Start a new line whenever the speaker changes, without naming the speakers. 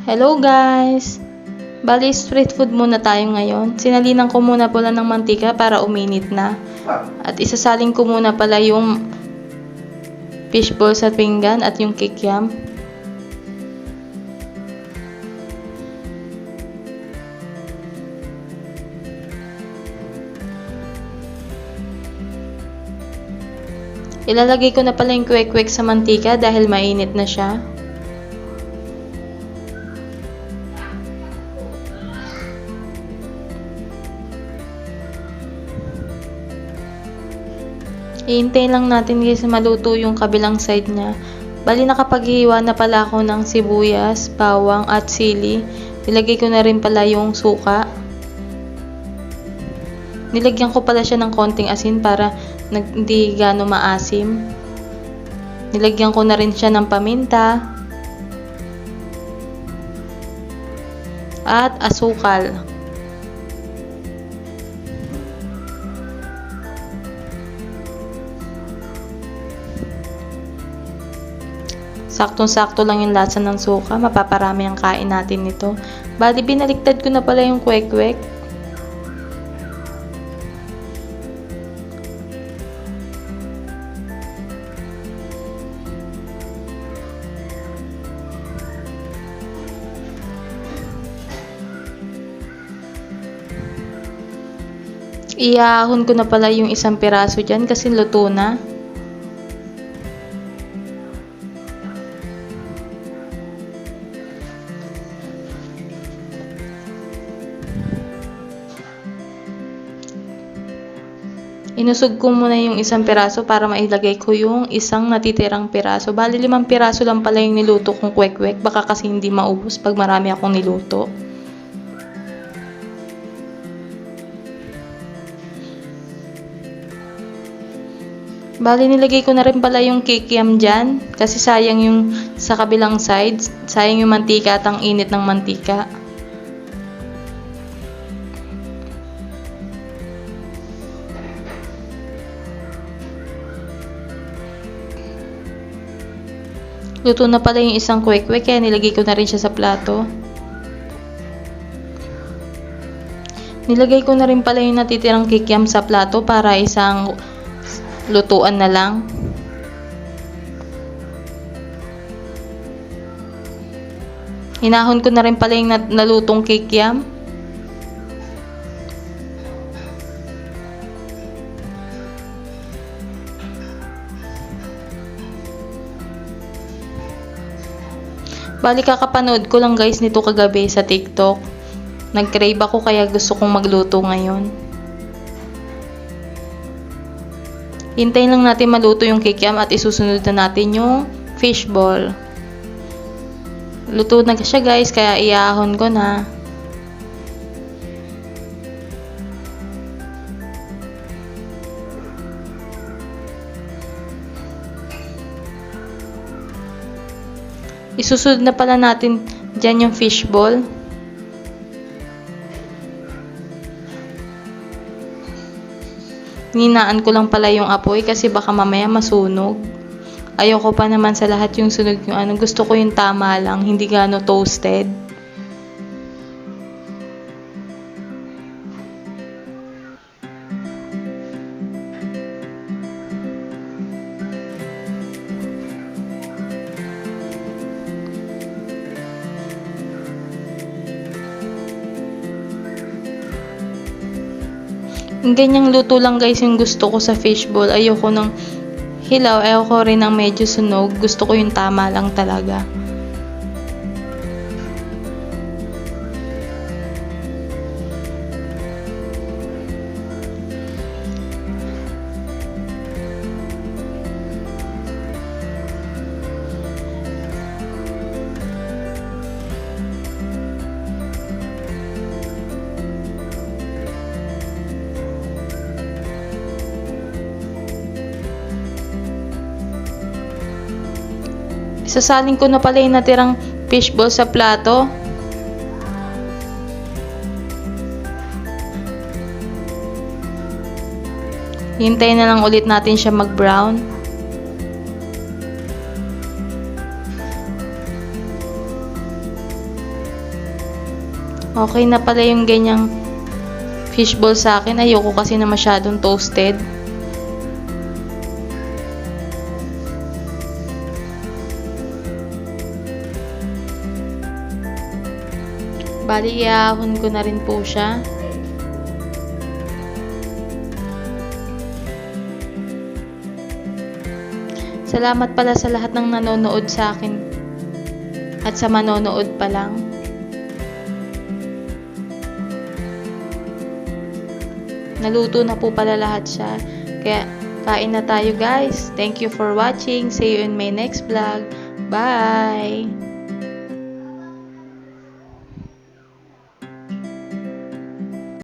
Hello guys! Bali, street food muna tayo ngayon. Sinalinan ko muna pala ng mantika para uminit na. At isasaling ko muna pala yung fishball sa pinggan at yung kikiam. Ilalagay ko na pala yung kwek-kwek sa mantika dahil mainit na siya. Ihintayin lang natin guys maluto yung kabilang side niya. Bali nakapaghiwa na pala ako ng sibuyas, bawang at sili. Nilagay ko na rin pala yung suka. Nilagyan ko pala siya ng konting asin para hindi gaano maasim. Nilagyan ko na rin siya ng paminta at asukal. Saktong-sakto lang yung lasa ng suka, mapaparami ang kain natin nito. Bali, binaliktad ko na pala yung kwek-kwek. Iahon ko na pala yung isang piraso dyan kasi luto na. Inusog ko muna yung isang piraso para mailagay ko yung isang natitirang piraso. Bali 5 piraso lang pala yung niluto kong kwek-kwek. Baka kasi hindi maubos pag marami akong niluto. Bali nilagay ko na rin pala yung kikiam dyan. Kasi sayang yung sa kabilang side. Sayang yung mantika at ang init ng mantika. Luto na pala yung isang kwek-kwek kaya nilagay ko na rin siya sa plato. Nilagay ko na rin pala yung natitirang kikiam sa plato para isang lutuan na lang. Hinahon ko na rin pala yung nalutong kikiam. Bali kakapanood ko lang guys nito kagabi sa TikTok. Nag-crave ako kaya gusto kong magluto ngayon. Hintayin lang natin maluto yung kikiam at isusunod na natin yung fishball. Luto na siya guys kaya iahon ko na. Isusunod na pala natin dyan yung fishball. Ninaan ko lang pala yung apoy kasi baka mamaya masunog. Ayoko pa naman sa lahat yung sunog yung ano. Gusto ko yung tama lang, hindi gaano toasted. Yung ganyang luto lang guys yung gusto ko sa fishball. Ayoko ng hilaw, ayoko rin ng medyo sunog. Gusto ko yung tama lang talaga. Sasaling ko na pala yung natirang fishball sa plato. Hintayin na lang ulit natin siya mag-brown. Okay na pala yung ganyang fishball sa akin. Ayoko kasi na masyadong toasted. Bali, iahon ko na rin po siya. Salamat pala sa lahat ng nanonood sa akin at sa manonood pa lang. Naluto na po pala lahat siya. Kaya kain na tayo guys. Thank you for watching. See you in my next vlog. Bye!